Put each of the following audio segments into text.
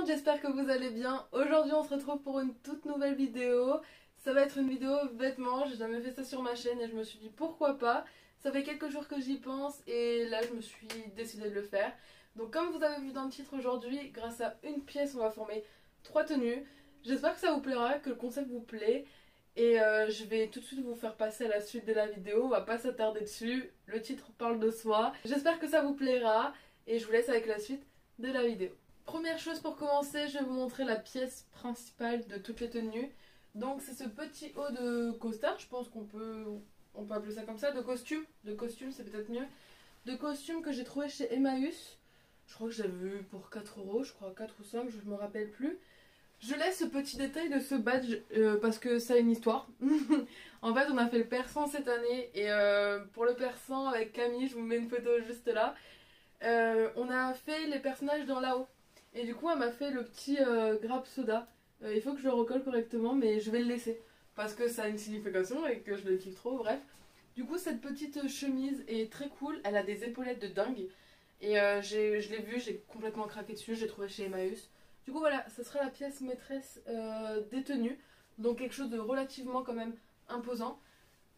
monde, j'espère que vous allez bien. Aujourd'hui on se retrouve pour une toute nouvelle vidéo. Ça va être une vidéo vêtements, j'ai jamais fait ça sur ma chaîne et je me suis dit pourquoi pas. Ça fait quelques jours que j'y pense et là je me suis décidée de le faire. Donc comme vous avez vu dans le titre aujourd'hui, grâce à une pièce on va former 3 tenues. J'espère que ça vous plaira, que le concept vous plaît. Et je vais tout de suite vous faire passer à la suite de la vidéo, on va pas s'attarder dessus. Le titre parle de soi. J'espère que ça vous plaira et je vous laisse avec la suite de la vidéo. Première chose pour commencer, je vais vous montrer la pièce principale de toutes les tenues. Donc c'est ce petit haut de costard, je pense qu'on peut appeler ça comme ça, de costume c'est peut-être mieux. De costume que j'ai trouvé chez Emmaüs. Je crois que je l'avais vu pour 4 euros, je crois 4 ou 5, je me rappelle plus. Je laisse ce petit détail de ce badge parce que ça a une histoire. En fait on a fait le persan cette année et pour le persan avec Camille, je vous mets une photo juste là. On a fait les personnages dans là-haut. Et du coup elle m'a fait le petit grappe soda. Il faut que je le recolle correctement mais je vais le laisser. Parce que ça a une signification et que je le kiffe trop, bref. Du coup cette petite chemise est très cool. Elle a des épaulettes de dingue. Et je l'ai vue, j'ai complètement craqué dessus. J'ai trouvé chez Emmaüs. Du coup voilà, ce sera la pièce maîtresse des tenues. Donc quelque chose de relativement quand même imposant.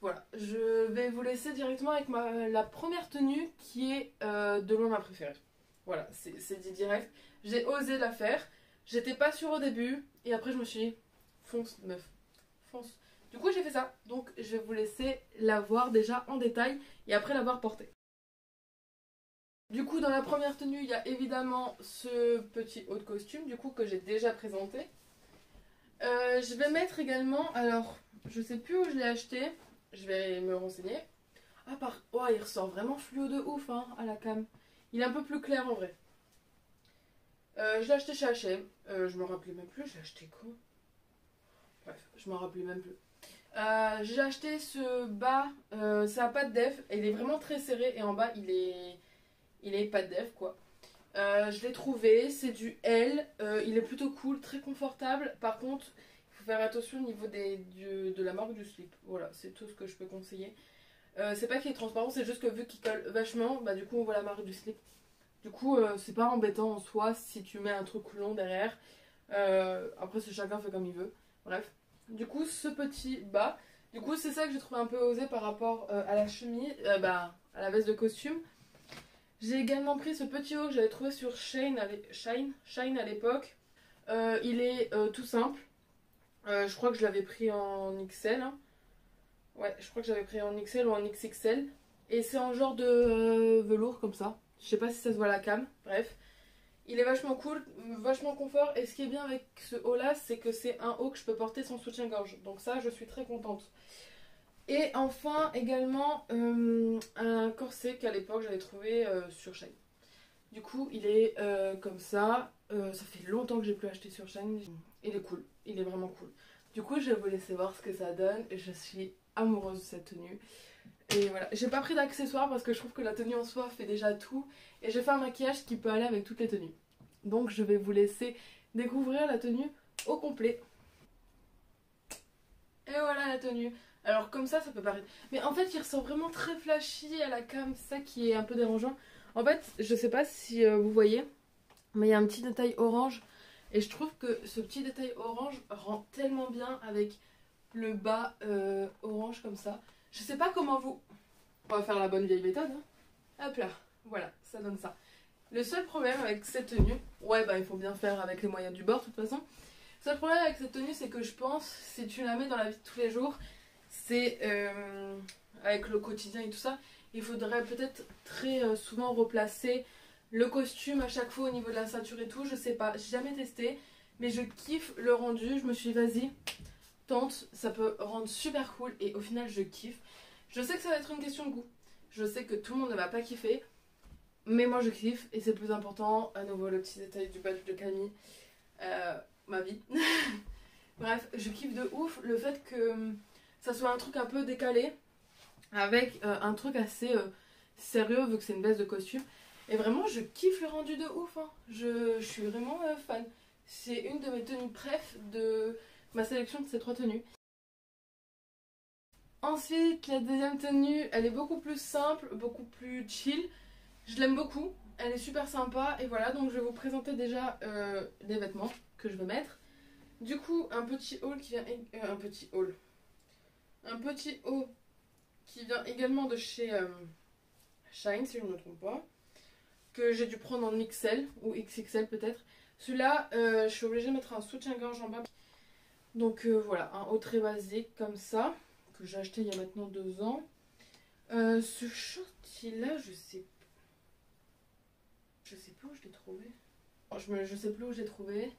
Voilà, je vais vous laisser directement avec la première tenue qui est de loin ma préférée. Voilà, c'est dit direct. J'ai osé la faire. J'étais pas sûre au début. Et après je me suis dit, fonce meuf, fonce. Du coup j'ai fait ça. Donc je vais vous laisser la voir déjà en détail et après l'avoir portée. Du coup dans la première tenue il y a évidemment ce petit haut de costume du coup que j'ai déjà présenté. Je vais mettre également, alors je sais plus où je l'ai acheté, je vais me renseigner. Ah oh, il ressort vraiment fluo de ouf hein, à la cam. Il est un peu plus clair en vrai. Je l'ai acheté chez H&M, je me rappelais même plus, j'ai acheté quoi? Bref, je m'en rappelais même plus. J'ai acheté ce bas, ça a pas de def, il est vraiment très serré et en bas il est pas de def quoi. Je l'ai trouvé, c'est du L, il est plutôt cool, très confortable. Par contre, il faut faire attention au niveau de la marque du slip. Voilà, c'est tout ce que je peux conseiller. C'est pas qu'il est transparent, c'est juste que vu qu'il colle vachement, bah du coup on voit la marque du slip. Du coup, c'est pas embêtant en soi si tu mets un truc long derrière. Après, chacun fait comme il veut. Bref. Du coup, ce petit bas, du coup, c'est ça que j'ai trouvé un peu osé par rapport à la chemise, à la veste de costume. J'ai également pris ce petit haut que j'avais trouvé sur Shine à l'époque. Il est tout simple. Je crois que je l'avais pris en XL. Hein. Ouais, je crois que j'avais pris en XL ou en XXL. Et c'est en genre de velours comme ça. Je sais pas si ça se voit à la cam. Bref. Il est vachement cool, vachement confort. Et ce qui est bien avec ce haut là, c'est que c'est un haut que je peux porter sans soutien-gorge. Donc ça, je suis très contente. Et enfin également un corset qu'à l'époque j'avais trouvé sur Shine. Du coup il est comme ça, ça fait longtemps que j'ai plus acheté sur Shine. Il est cool, il est vraiment cool. Du coup je vais vous laisser voir ce que ça donne. Je suis amoureuse de cette tenue. Et voilà, j'ai pas pris d'accessoires parce que je trouve que la tenue en soi fait déjà tout. Et j'ai fait un maquillage qui peut aller avec toutes les tenues. Donc je vais vous laisser découvrir la tenue au complet. Et voilà la tenue. Alors comme ça peut paraître... Mais en fait il ressort vraiment très flashy à la cam, c'est ça qui est un peu dérangeant. En fait je sais pas si vous voyez, mais il y a un petit détail orange. Et je trouve que ce petit détail orange rend tellement bien avec le bas orange comme ça. Je sais pas comment vous... On va faire la bonne vieille méthode. Hein. Hop là, voilà, ça donne ça. Le seul problème avec cette tenue... Ouais il faut bien faire avec les moyens du bord de toute façon. Le seul problème avec cette tenue c'est que je pense, si tu la mets dans la vie de tous les jours... C'est avec le quotidien et tout ça, il faudrait peut-être très souvent replacer le costume à chaque fois au niveau de la ceinture et tout. Je sais pas, j'ai jamais testé, mais je kiffe le rendu. Je me suis dit, vas-y, tente, ça peut rendre super cool et au final, je kiffe. Je sais que ça va être une question de goût. Je sais que tout le monde ne va pas kiffer, mais moi je kiffe et c'est le plus important. À nouveau, le petit détail du badge de Camille, ma vie. Bref, je kiffe de ouf le fait que ça soit un truc un peu décalé avec un truc assez sérieux vu que c'est une veste de costume. Et vraiment je kiffe le rendu de ouf hein. Je suis vraiment fan. C'est une de mes tenues préf de ma sélection de ces 3 tenues. Ensuite la deuxième tenue elle est beaucoup plus simple, beaucoup plus chill. Je l'aime beaucoup. elle est super sympa. Et voilà, donc je vais vous présenter déjà les vêtements que je vais mettre. Du coup, un petit haul qui vient... un petit haul. Un petit haut qui vient également de chez Shine, si je ne me trompe pas. Que j'ai dû prendre en XL ou XXL peut-être. Celui-là, je suis obligée de mettre un soutien-gorge en bas. Donc voilà, un haut très basique comme ça, que j'ai acheté il y a maintenant 2 ans. Ce shorty-là, je sais plus où je l'ai trouvé. Je sais plus où j'ai trouvé.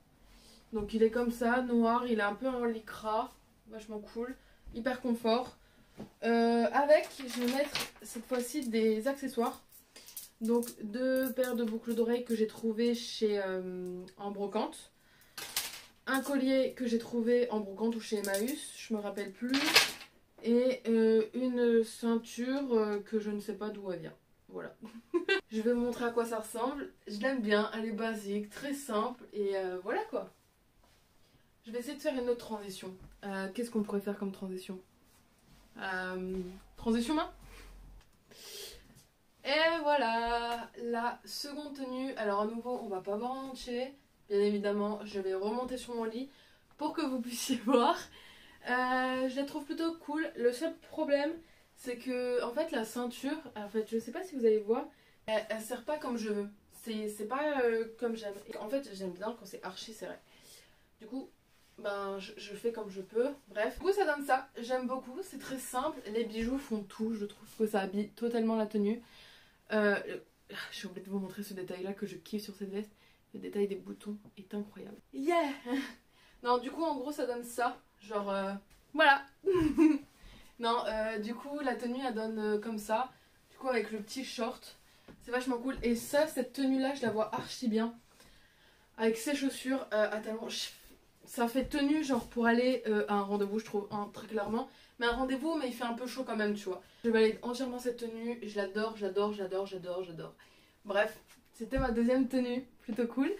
Donc il est comme ça, noir, il est un peu en lycra, vachement cool, hyper confort. Avec, je vais mettre cette fois-ci des accessoires. Donc 2 paires de boucles d'oreilles que j'ai trouvées chez en brocante. Un collier que j'ai trouvé en brocante ou chez Emmaüs, je me rappelle plus. Et une ceinture que je ne sais pas d'où elle vient. Voilà. Je vais vous montrer à quoi ça ressemble. Je l'aime bien, elle est basique, très simple et voilà quoi. Je vais essayer de faire une autre transition. Qu'est-ce qu'on pourrait faire comme transition? Transition main. Et voilà, la seconde tenue. Alors à nouveau, on va pas voir en entier. Bien évidemment, je vais remonter sur mon lit pour que vous puissiez voir. Je la trouve plutôt cool. Le seul problème, c'est que en fait la ceinture, en fait je sais pas si vous allez voir, elle sert pas comme je veux. C'est pas comme j'aime. En fait j'aime bien quand c'est archi serré. Du coup, ben je fais comme je peux. Bref, du coup ça donne ça. J'aime beaucoup, c'est très simple. Les bijoux font tout. Je trouve que ça habille totalement la tenue. J'ai oublié de vous montrer ce détail là que je kiffe sur cette veste. Le détail des boutons est incroyable. Yeah. Non, du coup en gros ça donne ça. Genre voilà. Non, du coup la tenue elle donne comme ça. Du coup avec le petit short, c'est vachement cool. Et ça, cette tenue là je la vois archi bien avec ses chaussures à talons. Ça fait tenue genre pour aller à un rendez-vous, je trouve, hein, très clairement. Mais un rendez-vous, mais il fait un peu chaud quand même, tu vois. Je valide entièrement cette tenue, je l'adore, j'adore, j'adore, j'adore, j'adore. Bref, c'était ma deuxième tenue, plutôt cool.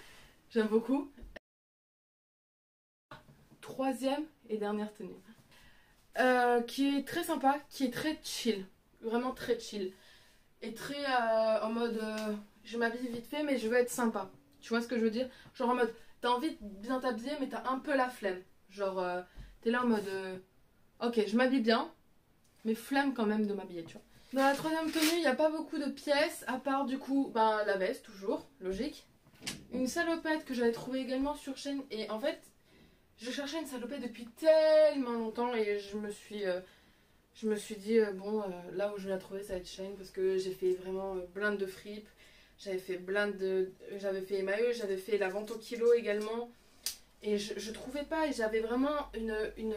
J'aime beaucoup. Troisième et dernière tenue. Qui est très sympa, qui est très chill. Vraiment très chill. Et très en mode, je m'habille vite fait, mais je veux être sympa. Tu vois ce que je veux dire? Genre en mode, t'as envie de bien t'habiller, mais t'as un peu la flemme. Genre, t'es là en mode, ok, je m'habille bien, mais flemme quand même de m'habiller, tu vois. Dans la troisième tenue, il n'y a pas beaucoup de pièces, à part du coup, ben, la veste, toujours, logique. Une salopette que j'avais trouvée également sur Shein. Et en fait, je cherchais une salopette depuis tellement longtemps et je me suis dit, bon, là où je vais la trouver, ça va être Shein parce que j'ai fait vraiment blinde de fripes. J'avais fait Emmaüs, j'avais fait la vente au kilo également. Et je trouvais pas, et j'avais vraiment une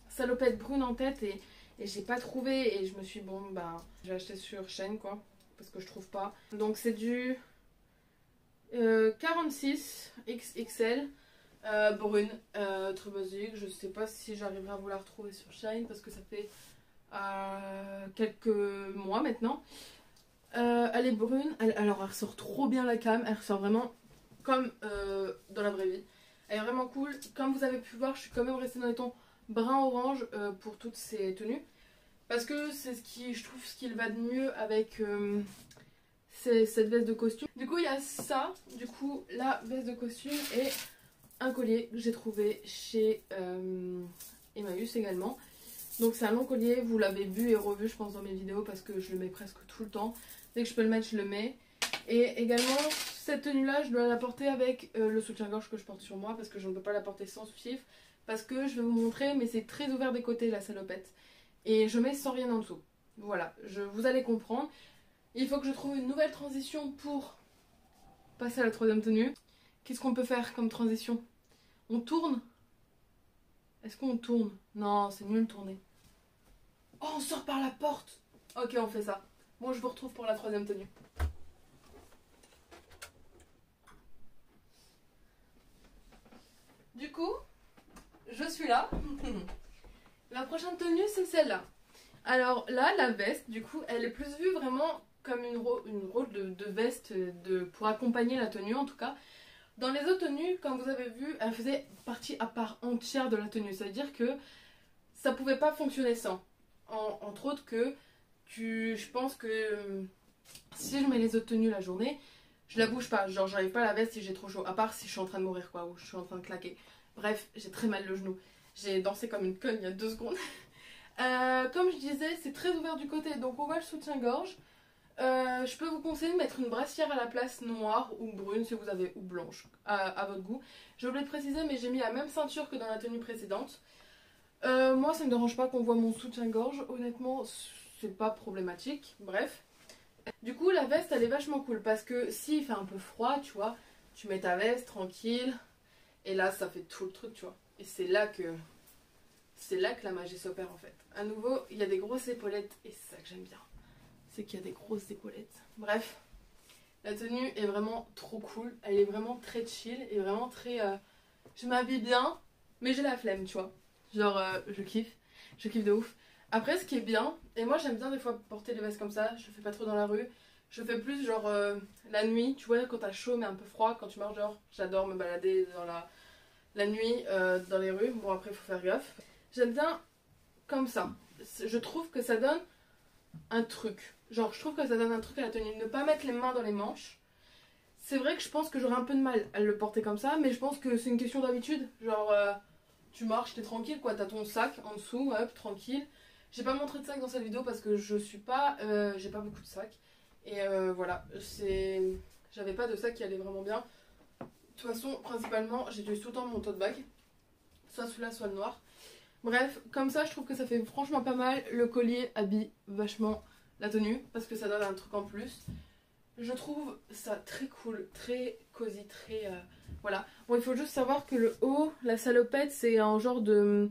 salopette brune en tête et j'ai pas trouvé. Et je me suis dit, bon, bah, je vais acheter sur Shein quoi, parce que je trouve pas. Donc c'est du 46 XXL. Brune, très basique. Je sais pas si j'arriverai à vous la retrouver sur Shein parce que ça fait quelques mois maintenant. Elle est brune, alors elle ressort trop bien la cam, elle ressort vraiment comme dans la vraie vie. Elle est vraiment cool. Comme vous avez pu voir, je suis quand même restée dans les tons brun-orange pour toutes ces tenues. Parce que c'est je trouve ce qui va de mieux avec cette veste de costume. Du coup il y a ça, du coup la veste de costume et un collier que j'ai trouvé chez Emmaüs également. Donc c'est un long collier, vous l'avez vu et revu je pense dans mes vidéos parce que je le mets presque tout le temps. Dès que je peux le mettre je le mets. Et également cette tenue là je dois la porter avec le soutien-gorge que je porte sur moi parce que je ne peux pas la porter sans soutif. Parce que je vais vous montrer mais c'est très ouvert des côtés la salopette. Et je mets sans rien en dessous. Voilà, vous allez comprendre. Il faut que je trouve une nouvelle transition pour passer à la troisième tenue. Qu'est-ce qu'on peut faire comme transition? On tourne? Est-ce qu'on tourne? Non, c'est nul tourner. Oh, on sort par la porte! Ok, on fait ça. Bon, je vous retrouve pour la troisième tenue. Du coup, je suis là. La prochaine tenue, c'est celle-là. Alors là, la veste, du coup, elle est plus vue vraiment comme une rôle de veste pour accompagner la tenue, en tout cas. Dans les autres tenues, comme vous avez vu, elle faisait partie à part entière de la tenue. Ça veut dire que ça pouvait pas fonctionner sans. Entre autres que je pense que si je mets les autres tenues la journée, Je la bouge pas, genre j'arrive pas à la veste si j'ai trop chaud, à part si je suis en train de mourir quoi, ou je suis en train de claquer. Bref, j'ai très mal le genou. J'ai dansé comme une conne il y a 2 secondes. Comme je disais, c'est très ouvert du côté, donc on voit le soutien-gorge. Je peux vous conseiller de mettre une brassière à la place noire ou brune si vous avez, ou blanche, à votre goût. J'ai oublié de préciser, mais j'ai mis la même ceinture que dans la tenue précédente. Moi, ça me dérange pas qu'on voit mon soutien-gorge, honnêtement, c'est pas problématique, bref. Du coup, la veste, elle est vachement cool, parce que s'il fait un peu froid, tu vois, tu mets ta veste tranquille, et là, ça fait tout le truc, tu vois. Et c'est là que la magie s'opère, en fait. À nouveau, il y a des grosses épaulettes, et c'est ça que j'aime bien. C'est qu'il y a des grosses épaulettes. Bref, la tenue est vraiment trop cool. Elle est vraiment très chill et vraiment très... Je m'habille bien, mais j'ai la flemme, tu vois. Genre, je kiffe de ouf. Après, ce qui est bien, et moi j'aime bien des fois porter des vestes comme ça, je le fais pas trop dans la rue. Je fais plus genre la nuit, tu vois, quand t'as chaud mais un peu froid, quand tu marches dehors. J'adore me balader dans la nuit dans les rues. Bon, après, il faut faire gaffe. J'aime bien comme ça. Je trouve que ça donne un truc. Genre, je trouve que ça donne un truc à la tenue. Ne pas mettre les mains dans les manches. C'est vrai que je pense que j'aurais un peu de mal à le porter comme ça, mais je pense que c'est une question d'habitude. Genre, tu marches, t'es tranquille, quoi. T'as ton sac en dessous, hop, tranquille. J'ai pas montré de sac dans cette vidéo parce que je suis pas... j'ai pas beaucoup de sacs. Et voilà, j'avais pas de sac qui allait vraiment bien. De toute façon, principalement, j'utilise tout le temps mon tote bag. Soit celui-là, soit le noir. Bref, comme ça, je trouve que ça fait franchement pas mal. Le collier habille vachement la tenue parce que ça donne un truc en plus. Je trouve ça très cool, très cosy, très... voilà. Bon, il faut juste savoir que le haut, la salopette, c'est un genre de...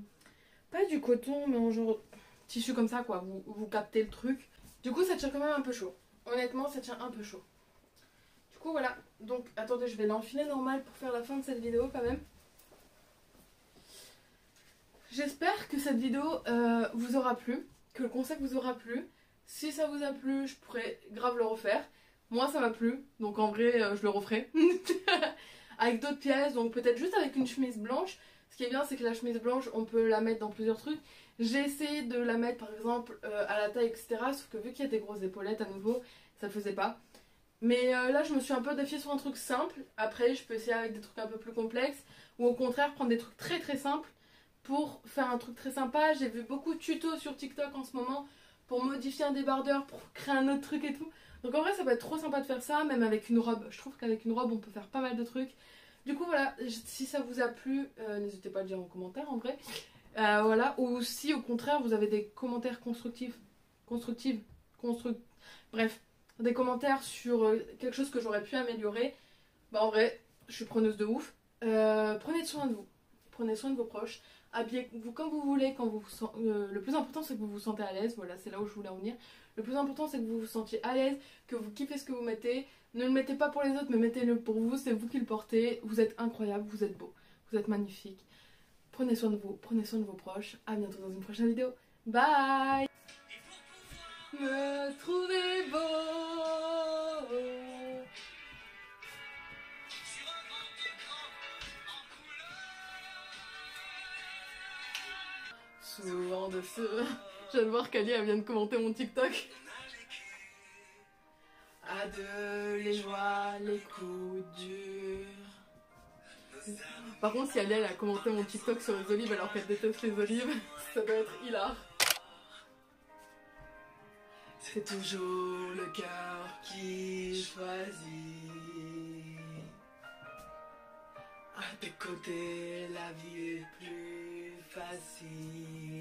Pas du coton, mais un genre tissu comme ça, quoi. Vous captez le truc. Du coup, ça tient quand même un peu chaud. Honnêtement, ça tient un peu chaud. Du coup, voilà. Donc, attendez, je vais l'enfiler normal pour faire la fin de cette vidéo quand même. J'espère que cette vidéo vous aura plu, que le concept vous aura plu. Si ça vous a plu, je pourrais grave le refaire. Moi, ça m'a plu, donc en vrai, je le referai. Avec d'autres pièces, donc peut-être juste avec une chemise blanche. Ce qui est bien, c'est que la chemise blanche, on peut la mettre dans plusieurs trucs. J'ai essayé de la mettre, par exemple, à la taille, etc. Sauf que vu qu'il y a des grosses épaulettes à nouveau, ça le faisait pas. Mais là, je me suis un peu défiée sur un truc simple. Après, je peux essayer avec des trucs un peu plus complexes. Ou au contraire, prendre des trucs très très simples pour faire un truc très sympa. J'ai vu beaucoup de tutos sur TikTok en ce moment pour modifier un débardeur, pour créer un autre truc et tout. Donc en vrai ça peut être trop sympa de faire ça, même avec une robe. Je trouve qu'avec une robe on peut faire pas mal de trucs. Du coup voilà, si ça vous a plu, n'hésitez pas à le dire en commentaire en vrai. Voilà, ou si au contraire vous avez des commentaires bref, des commentaires sur quelque chose que j'aurais pu améliorer. Bah en vrai, je suis preneuse de ouf. Prenez soin de vous. Prenez soin de vos proches, habillez-vous comme vous voulez, quand vous le plus important c'est que vous vous sentez à l'aise, voilà c'est là où je voulais en venir. Le plus important c'est que vous vous sentiez à l'aise, que vous kiffez ce que vous mettez, ne le mettez pas pour les autres mais mettez-le pour vous, c'est vous qui le portez, vous êtes incroyable, vous êtes beau, vous êtes magnifique. Prenez soin de vous, prenez soin de vos proches, à bientôt dans une prochaine vidéo, bye. Me trouver beau. Souvent de ce... Je viens de voir qu'Ali elle vient de commenter mon TikTok. À deux, les joies, les coups durs. Par contre, si Ali elle a commenté mon TikTok sur les olives alors qu'elle déteste les olives, ça doit être hilar. C'est toujours le cœur qui choisit. À tes côtés, la vie est plus facile.